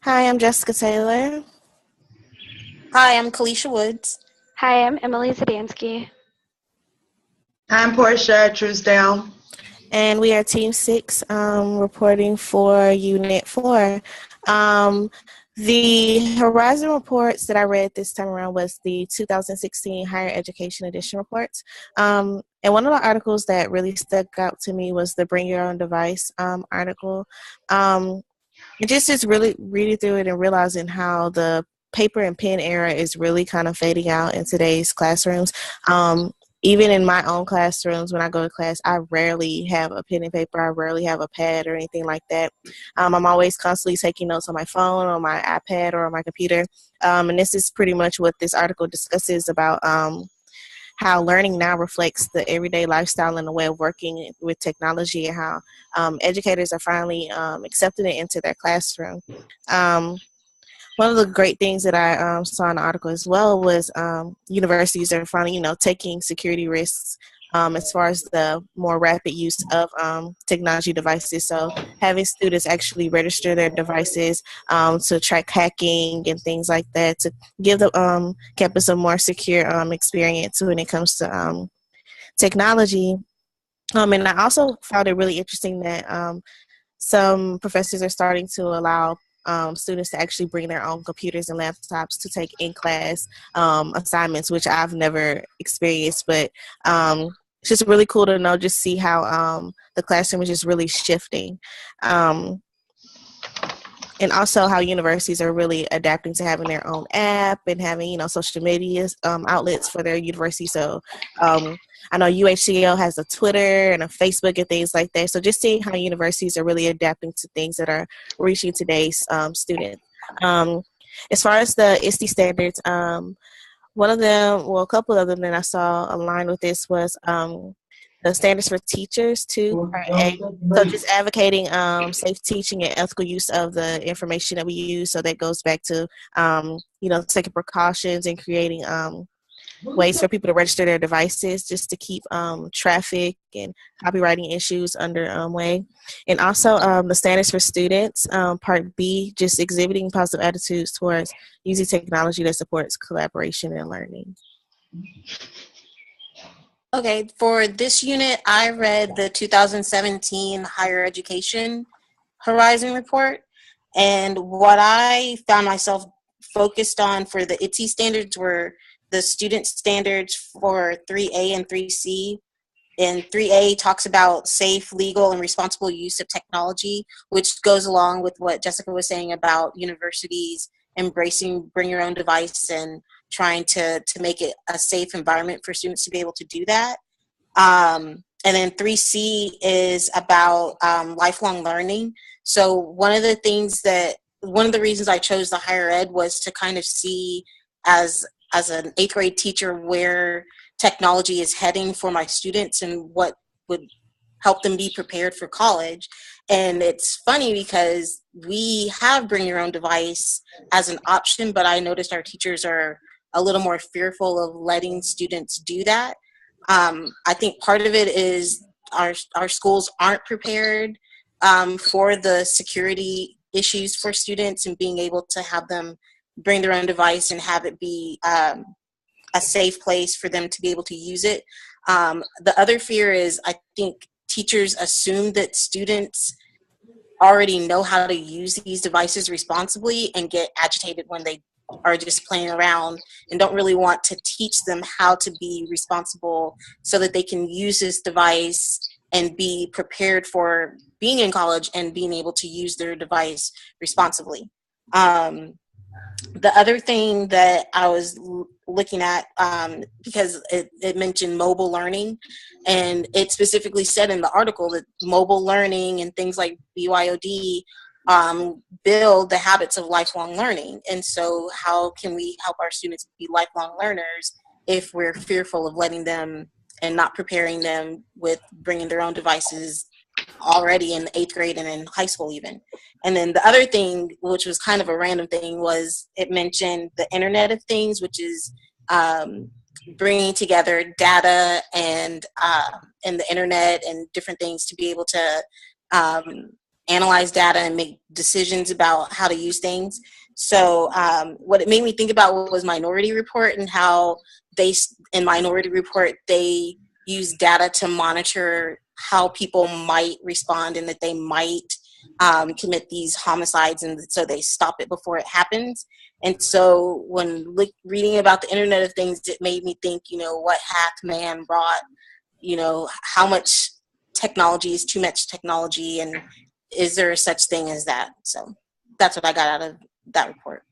Hi, I'm Jessica Taylor, Hi, I'm Kalisha Woods. Hi, I'm Emily Zadansky. I'm Portia Truesdale. and we are Team 6 reporting for Unit 4. Um, the Horizon reports that I read this time around was the 2016 Higher Education Edition reports. And one of the articles that really stuck out to me was the Bring Your Own Device article. It just is really reading through it and realizing how the paper and pen era is really kind of fading out in today's classrooms. Even in my own classrooms, when I go to class, I rarely have a pen and paper. I rarely have a pad or anything like that. I'm always constantly taking notes on my phone, on my iPad, or on my computer. And this is pretty much what this article discusses about how learning now reflects the everyday lifestyle and the way of working with technology, and how educators are finally accepting it into their classroom. Um, One of the great things that I saw in the article as well was universities are finally, taking security risks as far as the more rapid use of technology devices. So having students actually register their devices to track hacking and things like that, to give the campus a more secure experience when it comes to technology. And I also found it really interesting that some professors are starting to allow students to actually bring their own computers and laptops to take in-class assignments, which I've never experienced. But it's just really cool to know, just see how the classroom is just really shifting. Um, and also how universities are really adapting to having their own app and having, social media outlets for their university. So I know UHCL has a Twitter and a Facebook and things like that. So just seeing how universities are really adapting to things that are reaching today's students. As far as the ISTE standards, one of them, well, a couple of them that I saw aligned with this was the standards for teachers too. Part A. So just advocating safe teaching and ethical use of the information that we use. So that goes back to taking precautions and creating ways for people to register their devices, just to keep traffic and copywriting issues under way. And also the standards for students, part B, just exhibiting positive attitudes towards using technology that supports collaboration and learning. Okay, for this unit, I read the 2017 Higher Education Horizon Report, and what I found myself focused on for the ITSE standards were the student standards for 3A and 3C. And 3A talks about safe, legal, and responsible use of technology, which goes along with what Jessica was saying about universities embracing bring your own device and trying to make it a safe environment for students to be able to do that. And then 3C is about lifelong learning. So one of the reasons I chose the higher ed was to kind of see as an eighth grade teacher where technology is heading for my students and what would help them be prepared for college. And it's funny because we have bring your own device as an option, but I noticed our teachers are a little more fearful of letting students do that. I think part of it is our schools aren't prepared for the security issues for students and being able to have them bring their own device and have it be a safe place for them to be able to use it. The other fear is I think teachers assume that students already know how to use these devices responsibly and get agitated when they are just playing around and don't really want to teach them how to be responsible so that they can use this device and be prepared for being in college and being able to use their device responsibly. The other thing that I was looking at, because it mentioned mobile learning, and it specifically said in the article that mobile learning and things like BYOD build the habits of lifelong learning. And so how can we help our students be lifelong learners if we're fearful of letting them and not preparing them with bringing their own devices already in the eighth grade and in high school even. And then the other thing, which was kind of a random thing, was it mentioned the Internet of Things, which is bringing together data and the internet and different things to be able to analyze data and make decisions about how to use things. So what it made me think about was Minority Report, and how in Minority Report, they use data to monitor how people might respond, and that they might commit these homicides, and so they stop it before it happens. And so when reading about the Internet of Things, it made me think, what hath man wrought? How much technology is too much technology, and is there such thing as that? So that's what I got out of that report.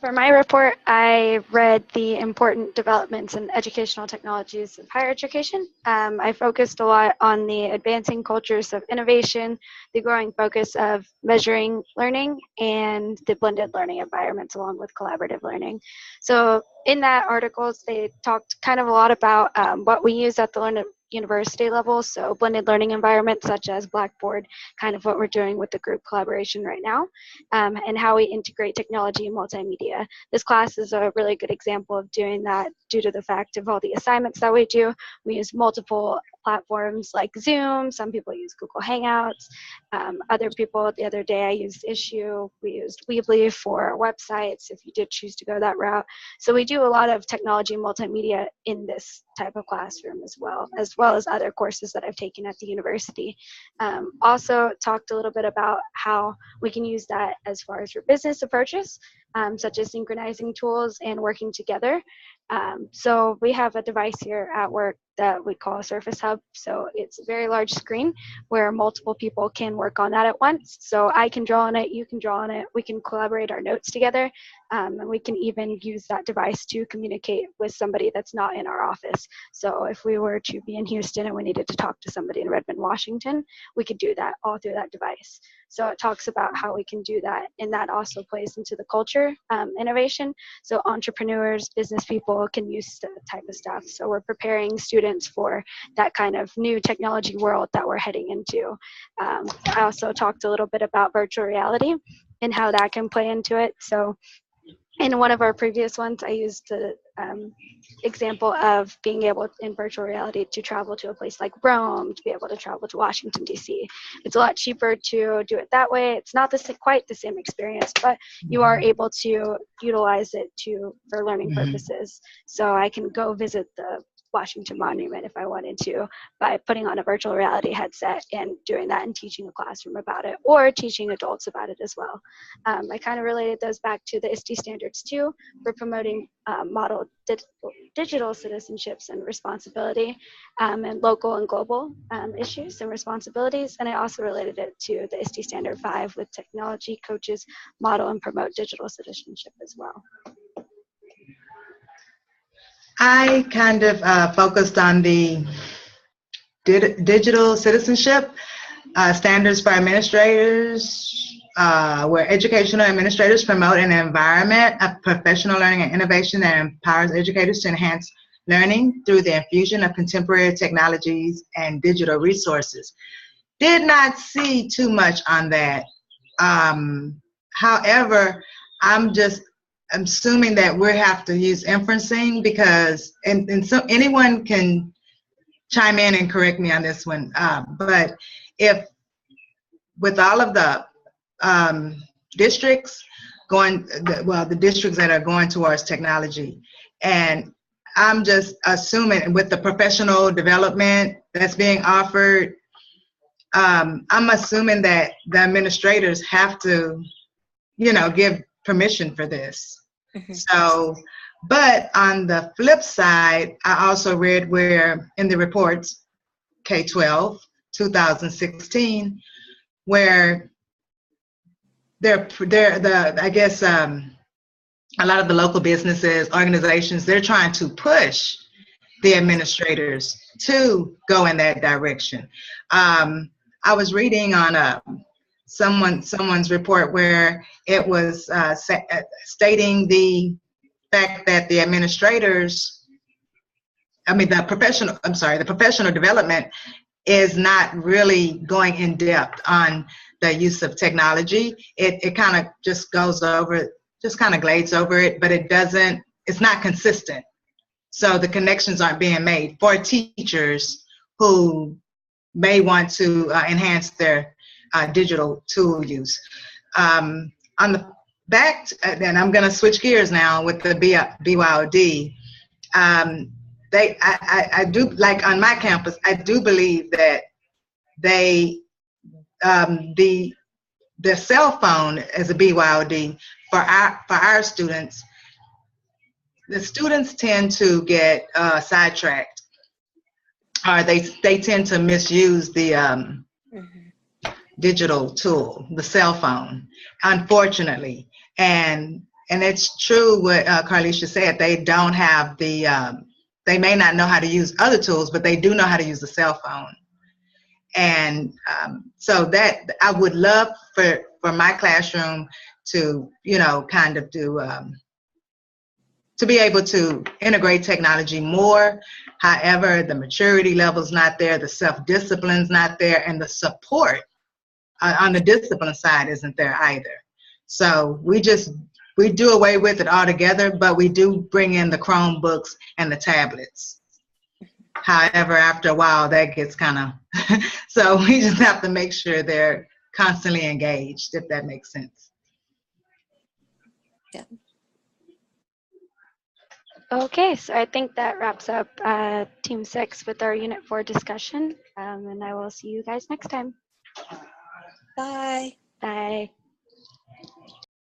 For my report, I read the important developments in educational technologies of higher education. I focused a lot on the advancing cultures of innovation, the growing focus of measuring learning, and the blended learning environments along with collaborative learning. So in that articles, they talked kind of a lot about what we use at the university level, so blended learning environments such as Blackboard, kind of what we're doing with the group collaboration right now, and how we integrate technology and multimedia. This class is a really good example of doing that due to the fact of all the assignments that we do. We use multiple platforms like Zoom, some people use Google Hangouts, other people, the other day I used Issue, we used Weebly for our websites if you did choose to go that route. So we do a lot of technology and multimedia in this type of classroom as well as other courses that I've taken at the university. Also talked a little bit about how we can use that as far as for business approaches, such as synchronizing tools and working together. So we have a device here at work that we call a Surface Hub. So it's a very large screen where multiple people can work on that at once. So I can draw on it, you can draw on it, we can collaborate our notes together, and we can even use that device to communicate with somebody that's not in our office. So if we were to be in Houston and we needed to talk to somebody in Redmond, Washington, we could do that all through that device. So it talks about how we can do that, and that also plays into the culture innovation. So entrepreneurs, business people can use that type of stuff. So we're preparing students for that kind of new technology world that we're heading into. I also talked a little bit about virtual reality and how that can play into it. So in one of our previous ones, I used the example of being able in virtual reality to travel to a place like Rome, to be able to travel to Washington, D.C. It's a lot cheaper to do it that way. It's not quite the same experience, but you are able to utilize it for learning purposes. So I can go visit the Washington Monument if I wanted to by putting on a virtual reality headset and doing that and teaching a classroom about it, or teaching adults about it as well. I kind of related those back to the INST standards too, for promoting model digital citizenships and responsibility, and local and global issues and responsibilities. And I also related it to the INST standard 5 with technology coaches model and promote digital citizenship as well. I kind of focused on the digital citizenship standards for administrators, where educational administrators promote an environment of professional learning and innovation that empowers educators to enhance learning through the infusion of contemporary technologies and digital resources. Did not see too much on that. However, I'm assuming that we have to use inferencing, because and so anyone can chime in and correct me on this one, but if with all of the districts the districts that are going towards technology, and I'm just assuming with the professional development that's being offered, I'm assuming that the administrators have to give permission for this. So, but on the flip side, I also read where in the reports, K-12, 2016, where I guess a lot of the local businesses, organizations, they're trying to push the administrators to go in that direction. I was reading on someone's report where it was stating the fact that the administrators, the professional development is not really going in depth on the use of technology. It kind of just goes over, just kind of glades over it, but it's not consistent. So the connections aren't being made for teachers who may want to enhance their digital tool use. On the back, and I'm going to switch gears now with the BYOD. I do, like on my campus, I do believe that they, the cell phone as a BYOD for our students, the students tend to get sidetracked, or they tend to misuse the digital tool, the cell phone, unfortunately. And it's true what Carlisha said. They don't have the, they may not know how to use other tools, but they do know how to use the cell phone. And so that I would love for my classroom to, you know, kind of do, to be able to integrate technology more. However, the maturity level's not there, the self-discipline's not there, and the support on the discipline side isn't there either. So we do away with it altogether, but we do bring in the Chromebooks and the tablets. However, after a while, that gets kind of, so we just have to make sure they're constantly engaged, if that makes sense. Yeah. Okay, so I think that wraps up Team 6 with our Unit 4 discussion, and I will see you guys next time. Bye. Bye.